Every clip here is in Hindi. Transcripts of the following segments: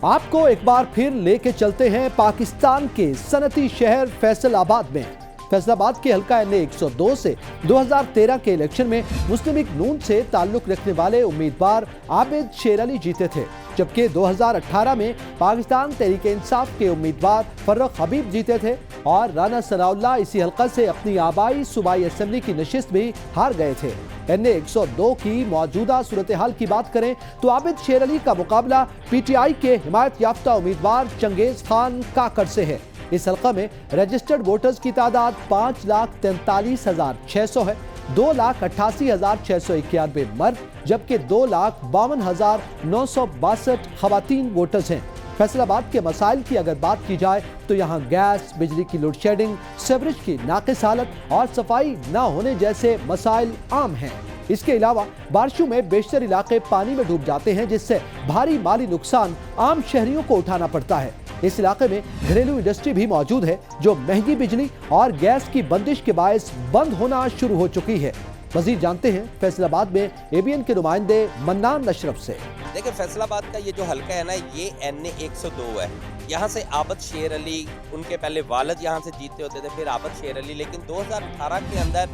आपको एक बार फिर लेके चलते हैं पाकिस्तान के सनती शहर फैसलाबाद में। फैसलाबाद के हल्का NA 102 से 2013 के इलेक्शन में मुस्लिम लीग नून से ताल्लुक रखने वाले उम्मीदवार आबिद शेर अली जीते थे, जबकि 2018 में पाकिस्तान तहरीक इंसाफ के उम्मीदवार फर्रुख हबीब जीते थे और राना सनाउल्लाह इसी हल्का से अपनी आबाई सूबाई असेंबली की नशिस्त भी हार गए थे। NA 102 की मौजूदा सूरत हाल की बात करें तो आबिद शेर अली का मुकाबला PTI के हिमायत याफ्ता उम्मीदवार चंगेज खान काकड़ से है। इस हल्का में रजिस्टर्ड वोटर्स की तादाद 5,43,600 है। 2,88,691 मर्द जबकि 2,52,962 खवातीन वोटर्स हैं। फैसलाबाद के मसाइल की अगर बात की जाए तो यहाँ गैस, बिजली की लोड शेडिंग, सीवरेज की नाकिस हालत और सफाई न होने जैसे मसाइल आम हैं। इसके अलावा बारिशों में बेशतर इलाके पानी में डूब जाते हैं, जिससे भारी माली नुकसान आम शहरियों को उठाना पड़ता है। इस इलाके में घरेलू इंडस्ट्री भी मौजूद है जो महंगी बिजली और गैस की बंदिश के बायस बंद होना शुरू हो चुकी है। मजीद जानते हैं फैसलाबाद में ABN के नुमाइंदे मन्नान अशरफ से। देखिए, फैसलाबाद का ये जो हल्का है ना, ये NA 102 है। यहाँ से आबिद शेर अली, उनके पहले वालिद यहाँ से जीते होते थे, फिर आबिद शेर अली, लेकिन 2018 के अंदर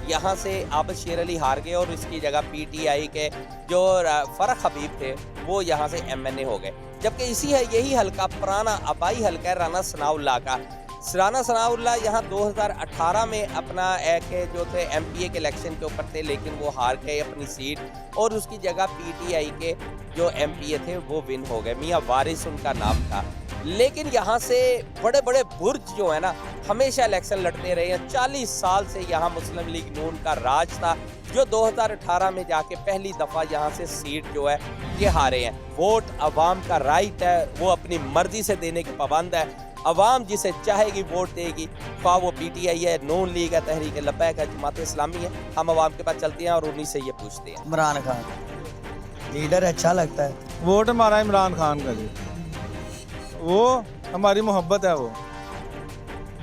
यहाँ से आबिद शेर अली हार गए और इसकी जगह PTI के जो फर्रुख हबीब थे वो यहाँ से MNA हो गए। जबकि यही हल्का पुराना आबाई हल्का है राना सनाउल्लाह का। राना सनाउल्लाह यहाँ 2018 में अपना जो थे MPA के इलेक्शन के ऊपर थे, लेकिन वो हार गए अपनी सीट और उसकी जगह PTI के जो MPA थे वो विन हो गए। मियाँ वारिस उनका नाम था। लेकिन यहाँ से बड़े बड़े बुर्ज जो है ना, हमेशा इलेक्शन लड़ते रहे हैं। 40 साल से यहाँ मुस्लिम लीग नून का राज था, जो 2018 में जाके पहली दफ़ा यहाँ से सीट जो है ये हारे हैं। वोट अवाम का राइट है, वो अपनी मर्जी से देने के पाबंद है। अवाम जिसे चाहेगी वोट देगी, ख्वाह वो PTI है, नून लीग है, तहरीक लब्बैक है, जमात इस्लामी है। हम अवाम के पास चलते हैं और उन्हीं से ये पूछते हैं। इमरान खान लीडर अच्छा लगता है। वोट हमारा इमरान खान का जी, वो हमारी मोहब्बत है। वो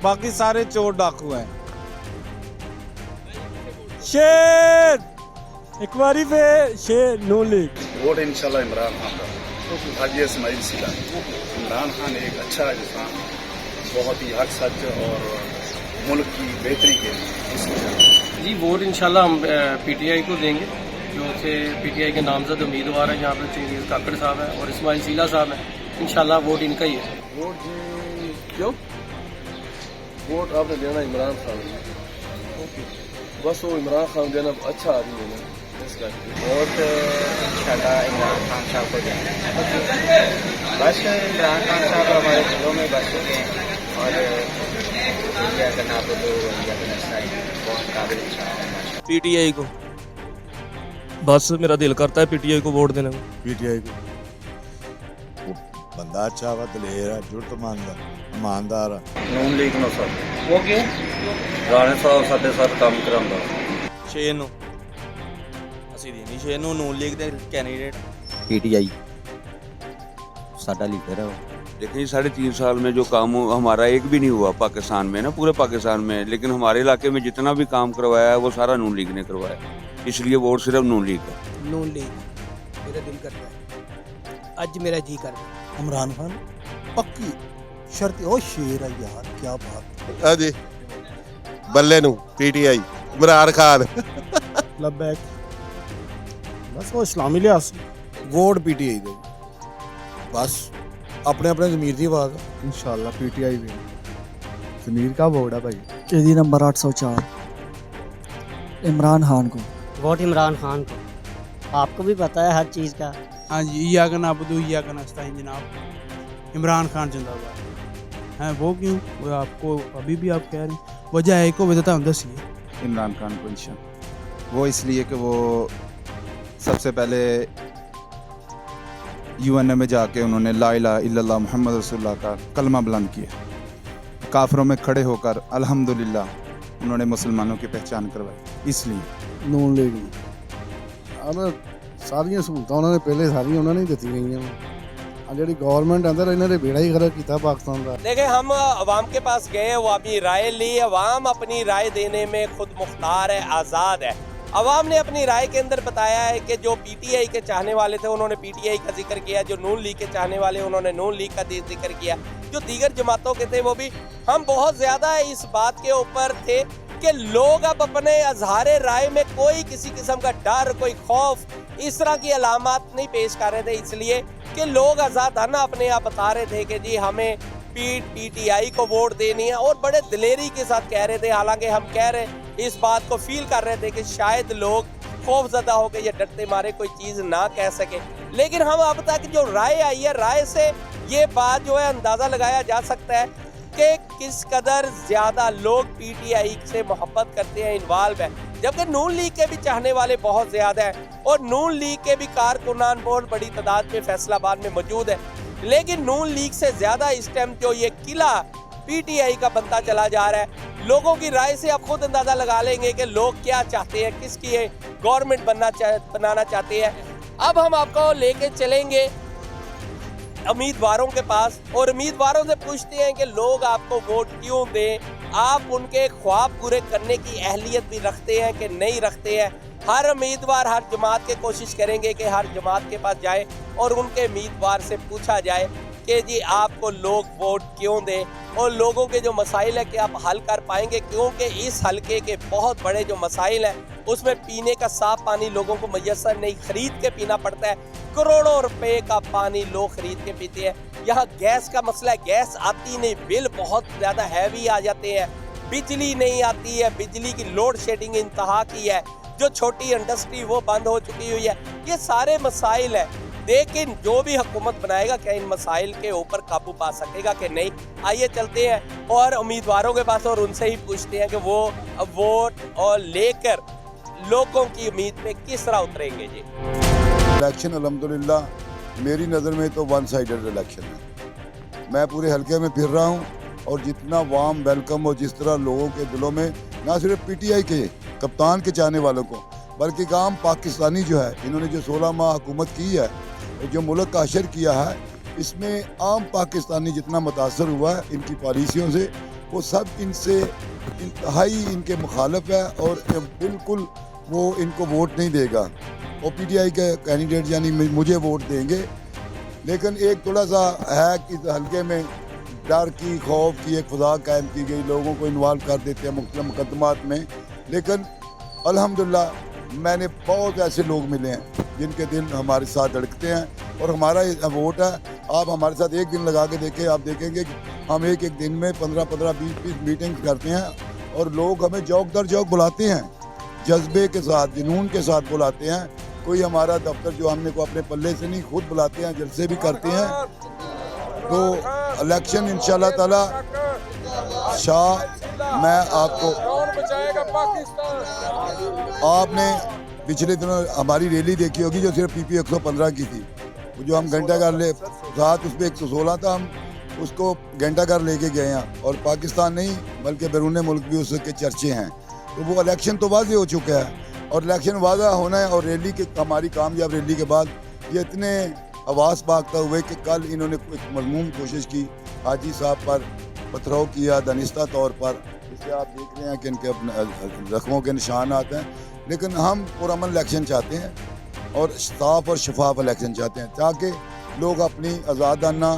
बाकी सारे चोर डाकू हैं। शेर एक बारी पे शेर नून लीग वोट इंशाल्लाह इमरान खान का। हाजी इस्माइल सीला। इमरान खान एक अच्छा इंसान, बहुत ही हक सच और मुल्क की बेहतरी के लिए जी वोट इंशाल्लाह हम PTI को देंगे। जो से PTI के नामजद उम्मीदवार हैं यहाँ पे चंगेज काकड़ साहब हैं और इस्माइल सीला साहब हैं। इंशाल्लाह वोट इनका ही है। वोट जी क्यों? वोट आपने देना इमरान खान को। बस वो इमरान खान देना अच्छा आदमी है ना, इस करके वोट इंशाल्लाह इमरान खान साहब को देंगे। बस इमरान खान साहब हमारे दिलों में बस चुके हैं और बहुत काबिल PTI को। बस मेरा दिल करता है PTI को वोट देने को। PTI को बंदा अच्छा वा, दलेर है, जुर्तमंद है, ईमानदार है। नून लीग नो सर वो क्यों? राणे साहब साडे साथ काम करांदा। शेर ਨੂੰ ਅਸੀਂ ਦੇਣੀ शेर ਨੂੰ नून लीग ਦੇ कैंडिडेट PTI साडा लीडर है। देखिए 3.5 साल में जो काम हमारा एक भी नहीं हुआ पाकिस्तान में ना, पूरे पाकिस्तान में, लेकिन हमारे इलाके में जितना भी काम करवाया है वो सारा नून लीग ने करवाया, इसलिए वोट सिर्फ नून लीग का। नून लीग मेरा दिल करता है, आज मेरा जी करता है। इमरान खान पक्की शर्त। ओ शेर है यार, क्या बात। अजी बल्ले नू PTI इमरान खान लब्बैक बस वो इस्लामी लिहाज से वोट PTI दे, बस अपने अपने ज़मीर की आवाज़। इंशाल्लाह PTI दे। ज़मीर का वोट है भाई। केदी नंबर 804 इमरान खान को। वोट इमरान खान को। आपको भी पता है हर चीज़ का। हाँ जी, इया का नाबुदू इया का नस्ताइन जनाब। इमरान खान जिंदाबाद हैं। वो क्यों? वो आपको अभी भी आप कह रहे हैं, वजह है को वजह हम दसिए। इमरान खान को इंशाल्लाह वो इसलिए कि वो सबसे पहले UN में जाके उन्होंने ला इलाहा इल्लल्लाह मुहम्मद रसूलुल्लाह का कलमा बुलंद किया। काफिरों में खड़े होकर अल्हम्दुलिल्लाह उन्होंने मुसलमानों की पहचान करवाई, इसलिए नून लीग अब सारियां सहूलतां उन्होंने पहले सारियां उन्होंने दी गई। जी गवर्नमेंट अंदर इन्होंने बेड़ा ही खराब किया पाकिस्तान का। देखिए, हम अवाम के पास गए, अवामी राय ली। अवाम अपनी राय देने में खुद मुख्तार है, आज़ाद है। अवाम ने अपनी राय के अंदर बताया है कि जो पीटीआई के चाहने वाले थे उन्होंने पीटीआई का जिक्र किया, जो नून लीग के चाहने वाले उन्होंने नून लीग का जिक्र किया, जो दीगर जमातों के थे वो भी। हम बहुत ज़्यादा इस बात के ऊपर थे कि लोग अब अपने अजहारे राय में कोई किसी किस्म का डर, कोई खौफ, इस तरह की अलामात नहीं पेश कर रहे थे, इसलिए कि लोग आज़ादाना अपने आप बता रहे थे कि जी हमें पीटीआई को वोट देनी है, और बड़े दिलेरी के साथ कह रहे थे। हालांकि हम कह रहे इस बात को फील कर रहे थे कि शायद लोग खौफजदा हो गए या डरते मारे कोई चीज़ ना कह सके, लेकिन हम अब तक जो राय आई है, राय से ये बात जो है अंदाज़ा लगाया जा सकता है कि किस कदर ज़्यादा लोग पीटीआई से मोहब्बत करते हैं, इन्वॉल्व है, जबकि नून लीग के भी चाहने वाले बहुत ज़्यादा हैं और नून लीग के भी कारकुनान बहुत बड़ी तादाद में फैसलाबाद में मौजूद है। लेकिन नून लीग से ज़्यादा इस टाइम जो ये किला पीटीआई का बनता चला जा रहा है, लोगों की राय से आप खुद अंदाज़ा लगा लेंगे कि लोग क्या चाहते हैं, किसकी गवर्नमेंट बनाना चाहते हैं। अब हम आपको लेके चलेंगे उम्मीदवारों के पास और उम्मीदवारों से पूछते हैं कि लोग आपको वोट क्यों दें, आप उनके ख्वाब पूरे करने की अहलियत भी रखते हैं कि नहीं रखते हैं। हर उम्मीदवार हर जमात के कोशिश करेंगे कि हर जमात के पास जाए और उनके उम्मीदवार से पूछा जाए कि जी आपको लोग वोट क्यों दें और लोगों के जो मसाइल है कि आप हल कर पाएंगे, क्योंकि इस हलके के बहुत बड़े जो मसाइल हैं उसमें पीने का साफ पानी लोगों को मैसर नहीं, खरीद के पीना पड़ता है। करोड़ों रुपए का पानी लोग खरीद के पीते हैं। यहाँ गैस का मसला है, गैस आती नहीं, बिल बहुत ज़्यादा हैवी आ जाते हैं, बिजली नहीं आती है, बिजली की लोड शेडिंग इंतहा की है, जो छोटी इंडस्ट्री वो बंद हो चुकी हुई है। ये सारे मसाइल हैं, लेकिन जो भी हुकूमत बनाएगा क्या इन मसाइल के ऊपर काबू पा सकेगा कि नहीं। आइए चलते हैं और उम्मीदवारों के पास और उनसे ही पूछते हैं कि वो वोट और लेकर लोगों की उम्मीद पे किस तरह उतरेंगे। जी इलेक्शन अल्हम्दुलिल्लाह मेरी नज़र में तो वन साइडेड इलेक्शन है। मैं पूरे हलके में फिर रहा हूँ और जितना वार्म वेलकम हो, जिस तरह लोगों के दिलों में ना सिर्फ पीटीआई के कप्तान के चाहने वालों को बल्कि आम पाकिस्तानी जो है, इन्होंने जो 16 माह हुकूमत की है और जो मुल्क का अशर किया है, इसमें आम पाकिस्तानी जितना मुतासर हुआ है इनकी पॉलिसियों से, वो सब इनसे इंतहाई इनके मुखालफ है और बिल्कुल वो इनको वोट नहीं देगा। और पीटीआई के कैंडिडेट यानी मुझे वोट देंगे। लेकिन एक थोड़ा सा है कि इस हल्के में डर की, खौफ की एक फ़ज़ा कायम की गई, लोगों को इन्वॉल्व कर देते हैं मुख्तलिफ मुकदमात में। लेकिन अल्हम्दुलिल्लाह मैंने बहुत ऐसे लोग मिले हैं जिनके दिल हमारे साथ धड़कते हैं और हमारा वोट है। आप हमारे साथ एक दिन लगा के देखें, आप देखेंगे कि हम एक दिन में 15-15, 20-20 मीटिंग करते हैं और लोग हमें जौक दर जौक बुलाते हैं, जज्बे के साथ, जुनून के साथ बुलाते हैं। कोई हमारा दफ्तर जो हमने को अपने पल्ले से नहीं, खुद बुलाते हैं, जलसे भी करते हैं। तो इलेक्शन इंशाल्लाह ताला मैं आपको, आपने पिछले दिनों हमारी रैली देखी होगी जो सिर्फ पीपी 115 की थी, जो हम घंटा घर ले साथ उस पर 116 था, हम उसको घंटा घर लेके गए हैं और पाकिस्तान नहीं बल्कि बैरून मुल्क भी उसके चर्चे हैं। तो वो इलेक्शन तो वाज़ेह हो चुका है और इलेक्शन वाज़ेह होना है। और रैली के, हमारी कामयाब रैली के बाद ये इतने आवाज़ पाकता हुए कि कल इन्होंने एक मज़मूम कोशिश की हाजी साहब पर पथराव किया दानिस्ता तौर पर, जिससे आप देख रहे हैं कि इनके अपने जख्मों के निशान आते हैं। लेकिन हम पुरअमन इलेक्शन चाहते हैं और साफ और शफाफ इलेक्शन चाहते हैं ताकि लोग अपनी आज़ादाना,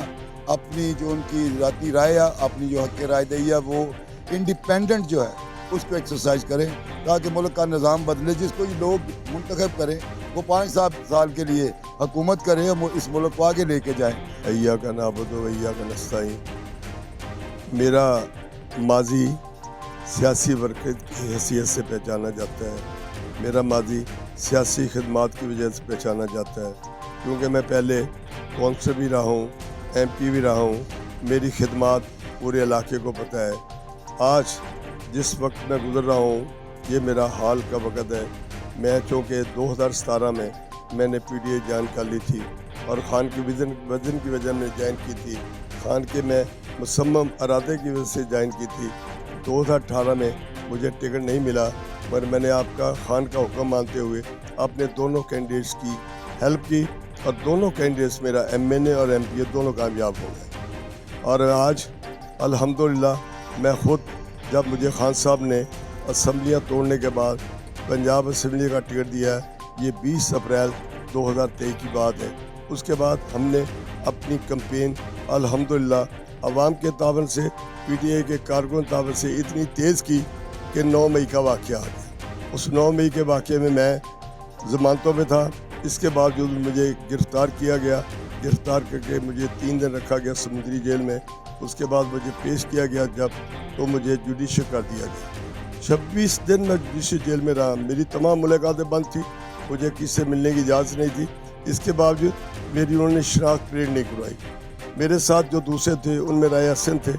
अपनी जो उनकी ज़ाती राय है, अपनी जो हक़ राय दही है, वो इंडिपेंडेंट जो है उसको एक्सरसाइज करें ताकि मुल्क का निज़ाम बदले। जिसको ये लोग मुंतखब करें वो 5 साल के लिए हुकूमत करें और इस मुल्क को आगे लेके जाएँ। अय्या का नाबुदु व अय्या का नस्ताईन। मेरा माजी सियासी वर्कर की हैसियत से पहचाना जाता है। मेरा माजी सियासी खिदमात की वजह से पहचाना जाता है, क्योंकि मैं पहले कौंसलर भी रहा हूँ, MP भी रहा हूँ। मेरी खिदमात पूरे इलाके को पता है। आज जिस वक्त मैं गुज़र रहा हूँ ये मेरा हाल का वक़्त है। मैं चूँकि 2017 में मैंने PTI ज्वाइन कर ली थी और खान के वज़न की वजह में ज्वाइन की थी। खान के मैं मुसम्मम इरादे की वजह से ज्वाइन की थी। 2018 में मुझे टिकट नहीं मिला, पर मैंने आपका खान का हुक्म मानते हुए अपने दोनों कैंडिडेट्स की हेल्प की और दोनों कैंडिडेट्स मेरा MNA और MP दोनों कामयाब हो गए। और आज अल्हम्दुलिल्लाह मैं ख़ुद, जब मुझे खान साहब ने असम्बलियाँ तोड़ने के बाद पंजाब असम्बली का टिकट दिया है। ये 20 अप्रैल 2023 की बात है। उसके बाद हमने अपनी कैंपेन अल्हम्दुलिल्लाह अवाम के तावन से, पीटीआई के कारकुन तावन से इतनी तेज़ की कि 9 मई का वाक़या आ गया। उस 9 मई के वाक़े में मैं ज़मानतों में था। इसके बावजूद मुझे गिरफ़्तार किया गया। गिरफ़्तार करके मुझे 3 दिन रखा गया समुद्री जेल में। उसके बाद मुझे पेश किया गया जब, तो मुझे जुडिशल कर दिया गया। 26 दिन मैं जुडिशल जेल में रहा। मेरी तमाम मुलाकातें बंद थी, मुझे किससे मिलने की इजाज़त नहीं थी। इसके बावजूद मेरी उन्होंने शनाख्त परेड नहीं करवाई। मेरे साथ जो दूसरे थे उनमें राय हसन थे,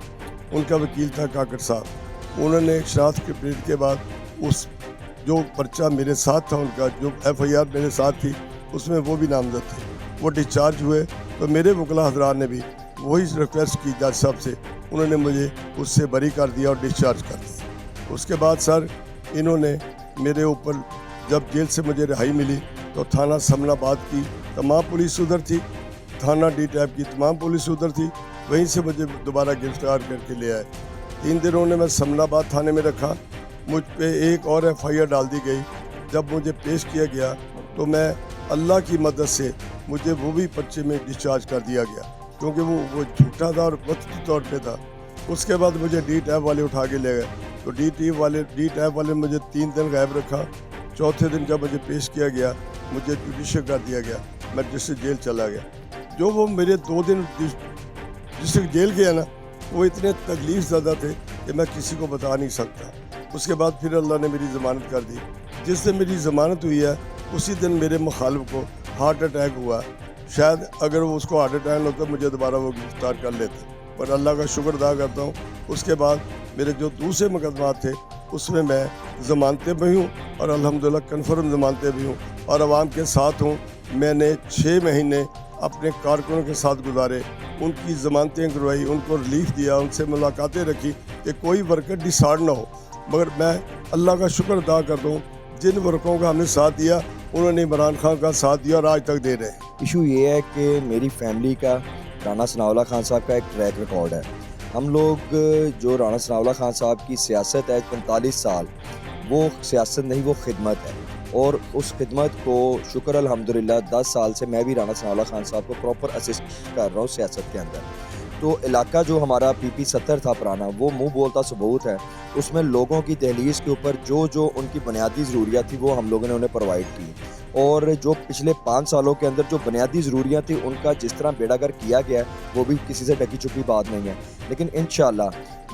उनका वकील था काकड़ साहब। उन्होंने शनाख्त परेड के बाद उस जो पर्चा मेरे साथ था, उनका जो FIR मेरे साथ थी, उसमें वो भी नामजद थे। वो डिस्चार्ज हुए तो मेरे वकला हज़रात ने भी वही रिक्वेस्ट की जज साहब से, उन्होंने मुझे उससे बरी कर दिया और डिस्चार्ज कर दिया। उसके बाद सर इन्होंने मेरे ऊपर, जब जेल से मुझे रिहाई मिली तो थाना समनाबाद की तमाम पुलिस उधर थी, थाना डी टैप की तमाम पुलिस उधर थी, वहीं से मुझे दोबारा गिरफ्तार करके ले आए। 3 दिनों ने मैं समनाबाद थाने में रखा। मुझ पे एक और FIR डाल दी गई। जब मुझे पेश किया गया तो मैं अल्लाह की मदद से मुझे वो भी पर्चे में डिस्चार्ज कर दिया गया, क्योंकि वो झूठा था और वक्ती तौर पे था। उसके बाद मुझे डी टैप वाले उठा के ले गए, तो डी टैप वाले मुझे 3 दिन गायब रखा। चौथे दिन जब मुझे पेश किया गया, मुझे जुडिशल कर दिया गया, मैं डिस्ट्रिक्ट जेल चला गया। जो वो मेरे 2 दिन डिस्ट्रिक्ट जेल गया ना, वो इतने तकलीफ ज़्यादा थे कि मैं किसी को बता नहीं सकता। उसके बाद फिर अल्लाह ने मेरी ज़मानत कर दी। जिस दिन मेरी ज़मानत हुई है उसी दिन मेरे मुखालिफ को हार्ट अटैक हुआ। शायद अगर वो उसको हार्ट अटैक होता मुझे दोबारा वो गिरफ्तार कर लेते, पर अल्लाह का शुक्र अदा करता हूँ। उसके बाद मेरे जो दूसरे मुकदमात थे उसमें मैं ज़मानतें भी हूँ और अल्हम्दुलिल्लाह कन्फर्म ज़मानतें भी हूँ और आवाम के साथ हूँ। मैंने 6 महीने अपने कारकुनों के साथ गुजारे, उनकी ज़मानतें करवाई, उनको रिलीफ दिया, उनसे मुलाकातें रखी कि कोई वर्कर डिसार्ड ना हो। मगर मैं अल्लाह का शुक्र अदा करता हूँ, जिन वर्करों का हमने साथ दिया उन्होंने इमरान खान का साथ दिया और आज तक दे रहे हैं। इशू ये है कि मेरी फैमिली का राना सनाउल्लाह खान साहब का एक ट्रैक रिकॉर्ड है। हम लोग जो राना सनाउल्लाह खान साहब की सियासत है 45 साल, वो सियासत नहीं, वो खिदमत है। और उस खिदमत को शुक्र अल्हम्दुलिल्लाह 10 साल से मैं भी राना सनाउल्लाह खान साहब को प्रॉपर असिस्ट कर रहा हूँ सियासत के अंदर। तो इलाका जो हमारा PP 70 था पुराना, वो मुंह बोलता सबूत है। उसमें लोगों की दहलीज के ऊपर जो उनकी बुनियादी ज़रूरियात थी वो हम लोगों ने उन्हें प्रोवाइड की। और जो पिछले 5 सालों के अंदर जो बुनियादी ज़रूरियात थी उनका जिस तरह बेड़ागर किया गया है वो भी किसी से ढकी छुपी बात नहीं है। लेकिन इंशाअल्लाह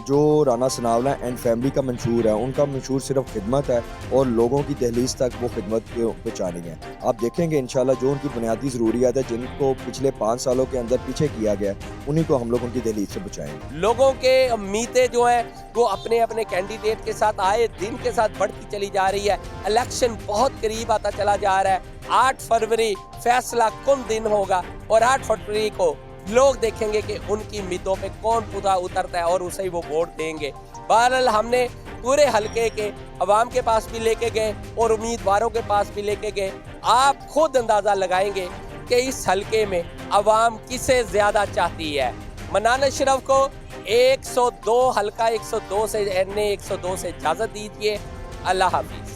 जो राना सनाउल्लाह एंड फैमिली का मंशूर है, उनका मंशूर सिर्फ खिदमत है और लोगों की दहलीज तक वो खिदमत पहुँचानी है। आप देखेंगे इंशाअल्लाह जो उनकी बुनियादी ज़रूरियात है जिनको पिछले 5 सालों के अंदर पीछे किया गया उन्हीं को हम लोग उनकी दहलीज से बचाएंगे। लोगों के उम्मीदें जो है वो अपने अपने कैंडिडेट के साथ आए दिन के साथ बढ़ती चली जा रही है। इलेक्शन बहुत करीब आता चला जा रहा है। 8 फरवरी फैसला कौन दिन होगा और 8 फरवरी को लोग देखेंगे कि उनकी उम्मीदों पे कौन पूरा उतरता है और उसे ही वो वोट देंगे। बहरहाल हमने पूरे हलके के अवाम के पास भी लेके गए और उम्मीदवारों के पास भी लेके गए। आप खुद अंदाजा लगाएंगे कि इस हलके में अवाम किसे ज्यादा चाहती है। मनान अशरफ को 102 हलका 102 से NA 102 से इजाजत दीजिए। अल्लाह हाफिज।